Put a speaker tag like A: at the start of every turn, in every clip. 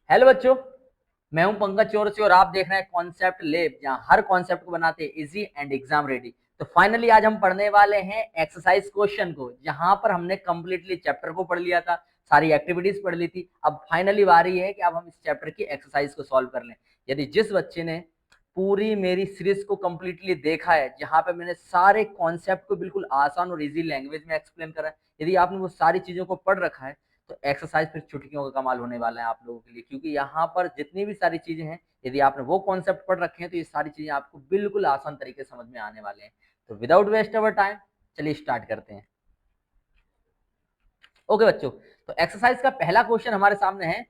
A: Hello बच्चों, मैं हूं पंकज चौरसिया और आप देख रहे हैं कॉन्सेप्ट लैब, जहां हर कॉन्सेप्ट को बनाते हैं इजी एंड एग्जाम रेडी। तो फाइनली आज हम पढ़ने वाले हैं एक्सरसाइज क्वेश्चन को, जहां पर हमने कंप्लीटली चैप्टर को पढ़ लिया था, सारी एक्टिविटीज पढ़ ली थी। अब फाइनली बारी है कि अब हम इस चैप्टर की एक्सरसाइज को सॉल्व कर लें। यदि जिस बच्चे ने पूरी मेरी सीरीज को कंप्लीटली देखा है, जहां पे मैंने सारे कॉन्सेप्ट को बिल्कुल आसान और इजी लैंग्वेज में एक्सप्लेन करा है, यदि आपने वो सारी चीजों को पढ़ रखा है, तो एक्सरसाइज फिर चुटकियों का कमाल होने वाला है आप लोगों के लिए। क्योंकि यहाँ पर जितनी भी सारी चीजें हैं, यदि आपने वो कॉन्सेप्ट पढ़ रखे हैं, तो ये सारी चीजें आपको बिल्कुल आसान तरीके से समझ में आने वाले हैं। तो विदाउट वेस्ट अवर टाइम, चलिए स्टार्ट करते हैं। ओके बच्चों, तो एक्सरसाइज का पहला क्वेश्चन हमारे सामने है,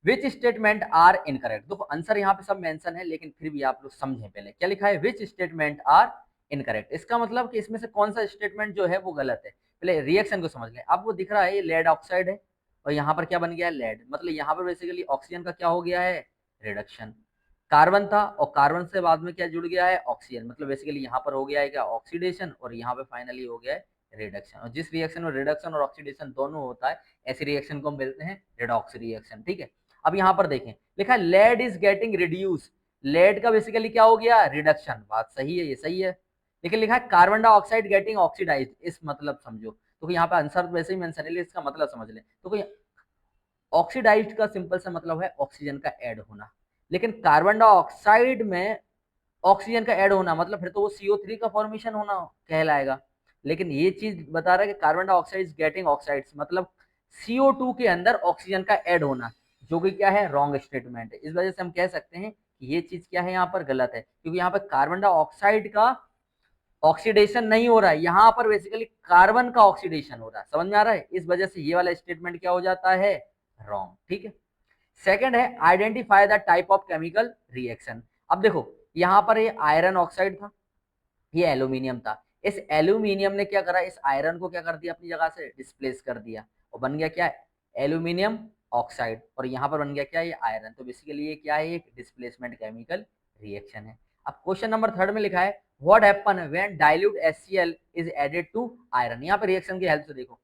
A: विच स्टेटमेंट आर इनकरेक्ट। देखो आंसर यहाँ पे सब मेंशन है, लेकिन फिर भी आप लोग समझें। पहले क्या लिखा है, विच स्टेटमेंट आर इनकरेक्ट। इसका मतलब कि इसमें से कौन सा स्टेटमेंट जो है वो गलत है। पहले रिएक्शन को समझ लें। आपको दिख रहा है ये लेड ऑक्साइड है, और यहाँ पर क्या बन गया है, लेड। मतलब यहाँ पर बेसिकली ऑक्सीजन का क्या हो गया है, रिडक्शन। कार्बन था, और कार्बन से बाद में क्या जुड़ गया है, ऑक्सीजन। मतलब बेसिकली यहाँ पर हो गया है क्या, ऑक्सीडेशन, और यहाँ पे फाइनली हो गया है रिडक्शन। और जिस रिएक्शन में रिडक्शन और ऑक्सीडेशन दोनों होता है, ऐसी रिएक्शन को हम बोलते हैं रिडॉक्स रिएक्शन। ठीक है। अब यहाँ पर देखें, लिखा है lead is getting reduce. Lead का बेसिकली क्या हो गया, रिडक्शन। बात सही है, ये सही है। लेकिन लिखा है कार्बन डाइऑक्साइड गेटिंग ऑक्सीडाइज। इस मतलब समझो, तो यहाँ पे आंसर वैसे ही मेंशन है, इसका मतलब समझ ले। तो कोई ऑक्सीडाइज का सिंपल सा मतलब है ऑक्सीजन का ऐड होना। लेकिन कार्बन डाइऑक्साइड में ऑक्सीजन का ऐड होना मतलब फिर तो वो CO3 का फॉर्मेशन होना कहलाएगा। लेकिन ये चीज बता रहा है कि कार्बन डाइऑक्साइड गेटिंग ऑक्साइड्स, मतलब CO2 के अंदर ऑक्सीजन का ऐड होना, जो कि क्या है, रॉन्ग स्टेटमेंट है। इस वजह से हम कह सकते हैं कि ये चीज क्या है, यहाँ पर गलत है। क्योंकि यहाँ पर कार्बन डाइऑक्साइड का ऑक्सीडेशन नहीं हो रहा है, यहाँ पर बेसिकली कार्बन का ऑक्सीडेशन हो रहा है। समझ में आ रहा है? इस वजह से ये वाला स्टेटमेंट क्या हो जाता है, रॉन्ग। ठीक है। सेकंड है, identify the type of chemical reaction. अब देखो, यहाँ पर ये आयरन ऑक्साइड था, ये एल्यूमिनियम था। इस एल्यूमिनियम ने क्या करा, इस आयरन को क्या कर दिया, अपनी जगह से डिस्प्लेस कर दिया, और बन गया क्या, एल्यूमिनियम ऑक्साइड। और यहाँ पर बन गया क्या, ये आयरन। तो बेसिकली ये क्या है, एक डिस्प्लेसमेंट केमिकल रिएक्शन है। अब क्वेश्चन नंबर थर्ड में लिखा है, what happen when dilute HCl is added to iron. यहाँ पर रिएक्शन की हेल्प से देखो,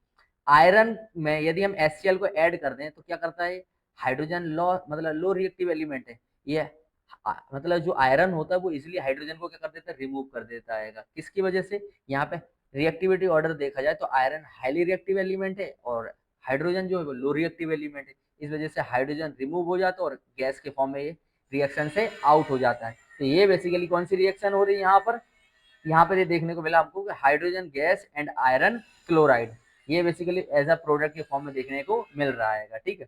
A: आयरन में यदि हम HCl को ऐड कर दें तो क्या करता है, हाइड्रोजन लॉ, मतलब लो रिएक्टिव एलिमेंट है ये। मतलब जो आयरन होता है वो इजिली हाइड्रोजन को क्या कर देता है, रिमूव कर देता है। किसकी वजह से, यहाँ पे रिएक्टिविटी ऑर्डर देखा जाए तो आयरन हाईली रिएक्टिव एलिमेंट है, और हाइड्रोजन जो है वो लो रिएक्टिव एलिमेंट है। इस वजह से हाइड्रोजन रिमूव हो जाता है और गैस के फॉर्म में ये रिएक्शन से आउट हो जाता है। तो ये बेसिकली कौन सी रिएक्शन हो रही है यहाँ पर, यहाँ पर ये देखने को मिला हमको कि hydrogen gas and iron chloride, ये बेसिकली एज अ प्रोडक्ट के फॉर्म में देखने को मिल रहा है। ठीक है,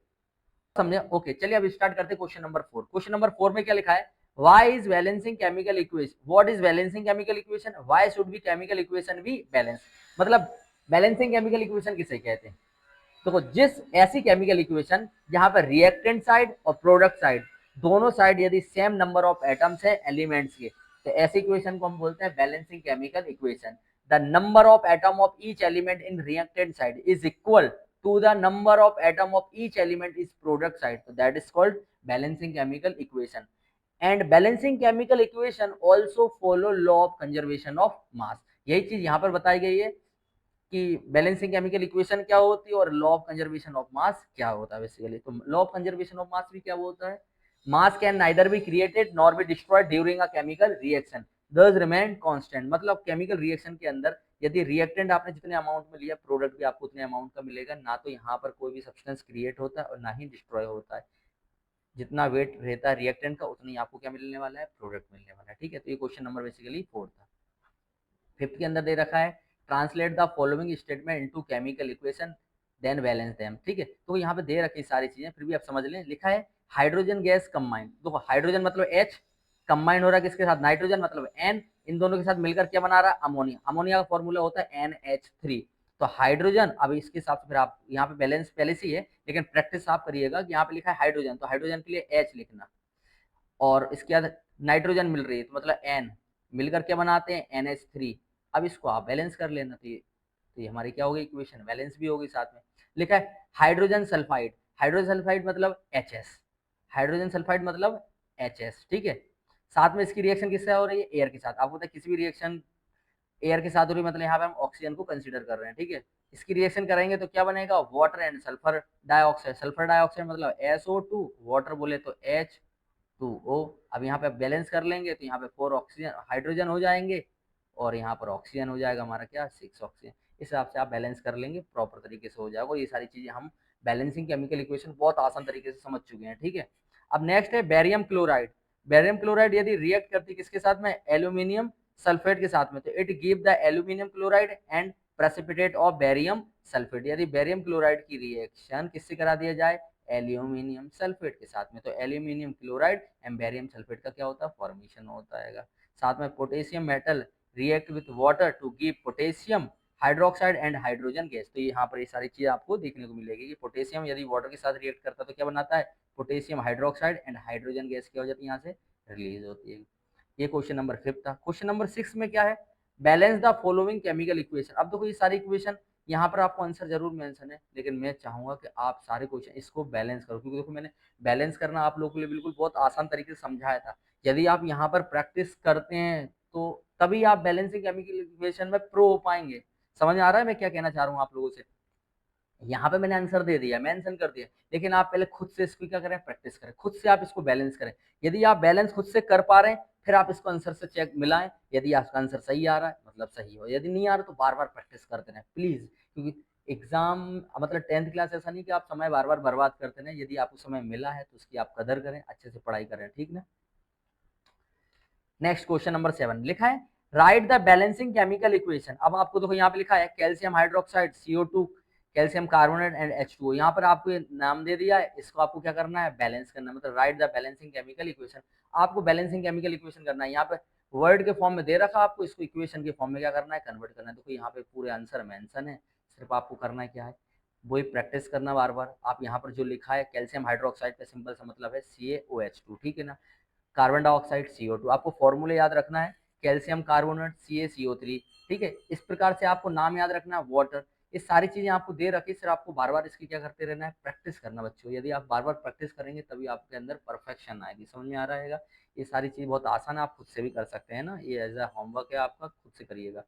A: समझे? ओके, चलिए अब स्टार्ट करते हैं क्वेश्चन नंबर 4। क्वेश्चन नंबर 4 में क्या लिखा है, why is balancing chemical equation, what is balancing chemical equation, why should be chemical equation be balance. मतलब बैलेंसिंग केमिकल इक्वेशन किसे कहते हैं। तो जिस ऐसी केमिकल इक्वेशन जहां पर रिएक्टेंट साइड और प्रोडक्ट साइड, दोनों साइड यदि सेम नंबर ऑफ एटम्स है एलिमेंट्स के, तो ऐसी इक्वेशन को हम बोलते हैं balancing chemical equation. The number of atom of each element in reactant side is equal to the number of atom of each element is product side, so that is called balancing chemical equation. And balancing chemical equation also follow law of conservation of mass। यही चीज यहाँ पर बताई गई है कि balancing chemical equation क्या होती है और law of conservation of mass क्या होता है। बेसिकली तो law of conservation of mass भी क्या होता है, मास can neither be created nor be destroyed during a chemical reaction, दस रिमेन कांस्टेंट। मतलब केमिकल रिएक्शन के अंदर यदि रिएक्टेंट आपने जितने अमाउंट में लिया, प्रोडक्ट भी आपको उतने अमाउंट का मिलेगा। ना तो यहाँ पर कोई भी सब्सटेंस क्रिएट होता है और ना ही डिस्ट्रॉय होता है। जितना वेट रहता है रिएक्टेंट का, उतना ही आपको क्या मिलने वाला है, प्रोडक्ट मिलने वाला है। ठीक है, तो ये क्वेश्चन नंबर बेसिकली 4 था। फिफ्थ के अंदर दे रखा है, translate the following statement into chemical equation then balance them. ठीक है, तो यहाँ पे दे रखी सारी चीजें, फिर भी आप समझ लें। लिखा है हाइड्रोजन गैस कंबाइन। देखो हाइड्रोजन मतलब H, कंबाइन हो रहा है किसके साथ, नाइट्रोजन मतलब N, इन दोनों के साथ मिलकर क्या बना रहा है, अमोनिया। अमोनिया का फॉर्मूला होता है NH3। तो हाइड्रोजन, अब इसके हिसाब से फिर आप यहाँ पे बैलेंस पहले से ही है, लेकिन प्रैक्टिस आप करिएगा कि यहाँ पे लिखा है हाइड्रोजन, तो हाइड्रोजन के लिए H लिखना, और इसके बाद नाइट्रोजन मिल रही है तो मतलब N, मिलकर क्या बनाते हैं, NH3। अब इसको आप बैलेंस कर लेना, तो ये हमारी क्या होगी, इक्वेशन बैलेंस भी होगी साथ में। लिखा है हाइड्रोजन सल्फाइड। हाइड्रोजन सल्फाइड मतलब HS, हाइड्रोजन सल्फाइड मतलब HS। ठीक है, साथ में इसकी रिएक्शन किससे हो रही है, एयर के साथ। आपको पता है किसी भी रिएक्शन एयर के साथ हो रही है, मतलब यहाँ पे हम ऑक्सीजन को कंसीडर कर रहे हैं। ठीक है, इसकी रिएक्शन करेंगे तो क्या बनेगा, water and sulphur dioxide. Sulphur dioxide मतलब SO2, वाटर बोले तो H2O। अब यहाँ पे बैलेंस कर लेंगे तो यहाँ पे 4 ऑक्सीजन हाइड्रोजन हो जाएंगे और यहाँ पर ऑक्सीजन हो जाएगा हमारा क्या, 6 ऑक्सीजन। इस हिसाब से आप बैलेंस कर लेंगे, प्रॉपर तरीके से हो जाएगा। ये सारी चीजें हम बैलेंसिंग केमिकल इक्वेशन बहुत आसान तरीके से समझ चुके हैं, ठीक है। अब नेक्स्ट है बेरियम क्लोराइड। बेरियम क्लोराइड यदि रिएक्ट करती है किसके साथ में, एल्यूमिनियम सल्फेट के साथ में, तो it give the aluminium chloride and precipitate of barium sulphate. यदि बेरियम क्लोराइड की रिएक्शन किससे करा दिया जाए, एल्यूमिनियम सल्फेट के साथ में, तो aluminium chloride and barium sulphate का क्या होता है, फॉर्मेशन होता है। साथ में potassium metal react with water to give potassium hydroxide and hydrogen gas. तो यहाँ पर ये सारी चीज आपको देखने को मिलेगी कि पोटेशियम यदि वाटर के साथ रिएक्ट करता है तो क्या बनाता है, potassium hydroxide and hydrogen gas क्या हो जाती है, यहाँ से रिलीज होती है। ये क्वेश्चन नंबर 5 था। क्वेश्चन नंबर 6 में क्या है, balance the following chemical equation. अब देखो ये सारी इक्वेशन यहाँ पर आपको आंसर जरूर मेंशन है, लेकिन मैं चाहूंगा कि आप सारे क्वेश्चन इसको बैलेंस करो, क्योंकि देखो मैंने बैलेंस करना आप लोगों के लिए बिल्कुल बहुत आसान तरीके से समझाया था। यदि आप यहाँ पर प्रैक्टिस करते हैं तो तभी आप बैलेंसिंग केमिकल इक्वेशन में प्रो हो पाएंगे। समझ में आ रहा है मैं क्या कहना चाह रहा हूँ आप लोगों से। यहाँ पे मैंने आंसर दे दिया, मेंशन कर दिया, लेकिन आप पहले खुद से इसको क्या करें, प्रैक्टिस करें, खुद से आप इसको बैलेंस करें। यदि आप बैलेंस खुद से कर पा रहे हैं फिर आप इसको आंसर से चेक मिलाएं। यदि आपका आंसर सही आ रहा है मतलब सही हो, यदि नहीं आ रहा तो बार बार प्रैक्टिस करते रहें प्लीज, क्योंकि एग्जाम मतलब 10th क्लास ऐसा नहीं कि आप समय बार बार बर्बाद करते रहें। यदि आपको समय मिला है तो उसकी आप कदर करें, अच्छे से पढ़ाई करें, ठीक ना। नेक्स्ट क्वेश्चन नंबर 7 लिखा है, right the balancing chemical equation. अब आपको देखो यहाँ पे लिखा है calcium hydroxide CO2, calcium carbonate and H2O। यहाँ पर आपको ये नाम दे दिया है, इसको आपको क्या करना है, बैलेंस करना है, मतलब right the balancing chemical equation. आपको बैलेंसिंग केमिकल इक्वेशन करना है, यहाँ पे वर्ड के फॉर्म में दे रखा, आपको इसको इक्वेशन के फॉर्म में क्या करना है, कन्वर्ट करना है। देखो यहाँ पे पूरे आंसर मेंशन है, सिर्फ आपको करना है क्या है, वही प्रैक्टिस करना बार बार। आप यहाँ पर जो लिखा है कैल्शियम हाइड्रोक्साइड का सिंपल सा मतलब है CaOH2, ठीक है ना। कार्बन डाइऑक्साइड CO2, आपको फॉर्मूले याद रखना है, कैल्शियम कार्बोनेट CaCO3, ठीक है। इस प्रकार से आपको नाम याद रखना है, वाटर। ये सारी चीजें आपको दे रखी, सिर्फ आपको बार बार इसकी क्या करते रहना है, प्रैक्टिस करना बच्चों। यदि आप बार बार प्रैक्टिस करेंगे तभी आपके अंदर परफेक्शन आएगी। समझ में आ रहा है। ये सारी चीज बहुत आसान है, आप खुद से भी कर सकते हैं ना, ये एज अ होमवर्क है आपका, खुद से करिएगा।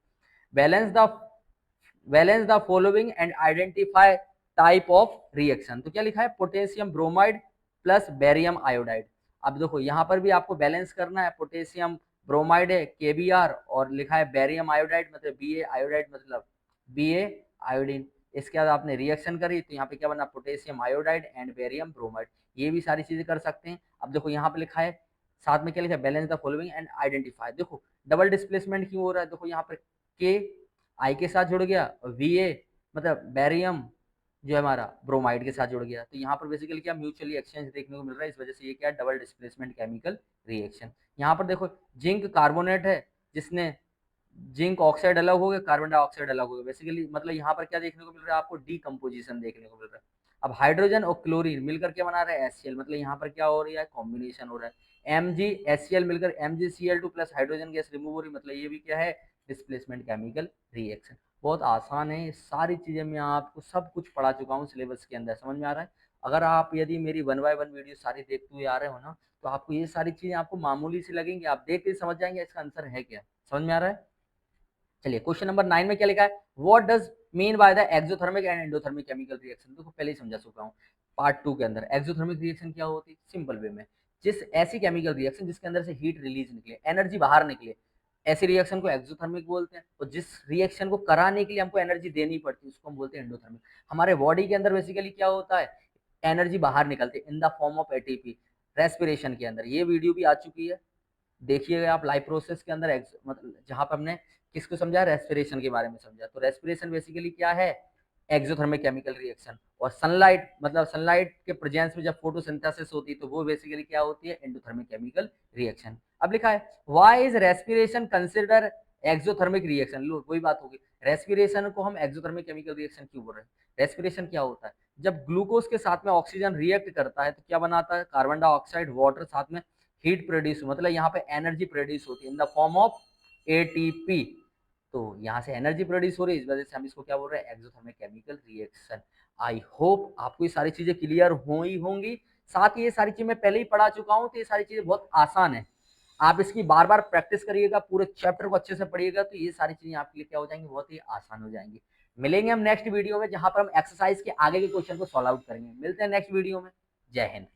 A: Balance the following and identify type of reaction. तो क्या लिखा है, potassium bromide plus barium iodide. अब देखो यहाँ पर भी आपको बैलेंस करना है, पोटेशियम ब्रोमाइड है KBr और लिखा है बेरियम आयोडाइड मतलब Ba आयोडाइड मतलब Ba आयोडीन। इसके बाद आपने रिएक्शन करी तो यहाँ पे क्या बना, potassium iodide and barium bromide. ये भी सारी चीजें कर सकते हैं। अब देखो यहाँ पे लिखा है साथ में क्या लिखा है, balance the following and identify. देखो डबल डिस्प्लेसमेंट क्यों हो रहा है, देखो यहाँ पर के आई के साथ जुड़ गया और Va मतलब बैरियम जो है हमारा ब्रोमाइड के साथ जुड़ गया, तो यहाँ पर बेसिकली क्या म्यूचुअली एक्सचेंज देखने को मिल रहा है, इस वजह से ये क्या डबल डिस्प्लेसमेंट केमिकल रिएक्शन। यहाँ पर देखो जिंक कार्बोनेट है, जिसने जिंक ऑक्साइड अलग हो गया, कार्बन डाइऑक्साइड अलग हो गया, बेसिकली मतलब यहाँ पर क्या देखने को मिल रहा है, आपको डीकम्पोजिशन देखने को मिल रहा है। अब हाइड्रोजन और क्लोरीन मिलकर क्या बना रहा है, HCl, मतलब यहाँ पर क्या हो रहा है, कॉम्बिनेशन हो रहा है। MgHCl मिलकर MgCl2 plus hydrogen gas remove हो रही, मतलब ये भी क्या है, डिस्प्लेसमेंट केमिकल रिएक्शन। बहुत आसान है, सारी चीजें मैं आपको सब कुछ पढ़ा चुका हूँ सिलेबस के अंदर, समझ में आ रहा है। अगर आप यदि मेरी 1 बाय 1 वीडियो सारी देखते हुए आ रहे हो ना, तो आपको ये सारी चीजें आपको मामूली सी लगेंगी, आप देख के समझ जाएंगे इसका आंसर है क्या। समझ में आ रहा है। चलिए क्वेश्चन नंबर 9 में क्या लिखा है, what does mean by the exothermic and endothermic chemical reaction. देखो पहले ही समझा चुका हूँ पार्ट 2 के अंदर। एक्सोथर्मिक रिएक्शन क्या होती है, सिंपल वे में जिस ऐसी केमिकल रिएक्शन जिसके अंदर से हीट रिलीज निकले, एनर्जी बाहर निकले, ऐसी रिएक्शन को एक्सोथर्मिक बोलते हैं। और जिस रिएक्शन को कराने के लिए हमको एनर्जी देनी पड़ती है उसको हम बोलते हैं एंडोथर्मिक। हमारे बॉडी के अंदर बेसिकली क्या होता है, एनर्जी बाहर निकलती है in the form of ATP respiration के अंदर। ये वीडियो भी आ चुकी है, देखिएगा आप लाइव प्रोसेस के अंदर, मतलब जहां पर हमने किसको समझा, रेस्पिरेशन के बारे में समझा। तो रेस्पिरेशन बेसिकली क्या है, एक्सोथर्मिक केमिकल रिएक्शन। और सनलाइट मतलब सनलाइट के प्रेजेंस में जब फोटोसिंथेसिस होती है तो वो बेसिकली क्या होती है, एंडोथर्मिक केमिकल रिएक्शन। अब लिखा है why is respiration consider exothermic reaction. लो वही बात होगी, रेस्पिरेशन को हम एक्सोथर्मिक केमिकल रिएक्शन क्यों बोल रहे हैं। रेस्पिरेशन क्या होता है, जब ग्लूकोज के साथ में ऑक्सीजन रिएक्ट करता है तो क्या बनाता है, कार्बन डाइऑक्साइड वाटर साथ में हीट प्रोड्यूस, मतलब यहाँ पे एनर्जी प्रोड्यूस होती है in the form of ATP। तो यहाँ से एनर्जी प्रोड्यूस हो रही है, इस वजह से हम इसको क्या बोल रहे हैं, exothermic chemical reaction. I hope आपको ये सारी चीजें क्लियर हो ही होंगी। साथ ही ये सारी चीजें मैं पहले ही पढ़ा चुका हूँ, तो ये सारी चीजें बहुत आसान है। आप इसकी बार बार प्रैक्टिस करिएगा, पूरे चैप्टर को अच्छे से पढ़िएगा, तो ये सारी चीजें आपके लिए क्या हो जाएंगी, बहुत ही आसान हो जाएंगी। मिलेंगे हम नेक्स्ट वीडियो में, जहां पर हम एक्सरसाइज के आगे के क्वेश्चन को सॉल्व आउट करेंगे। मिलते हैं नेक्स्ट वीडियो में। जय हिंद।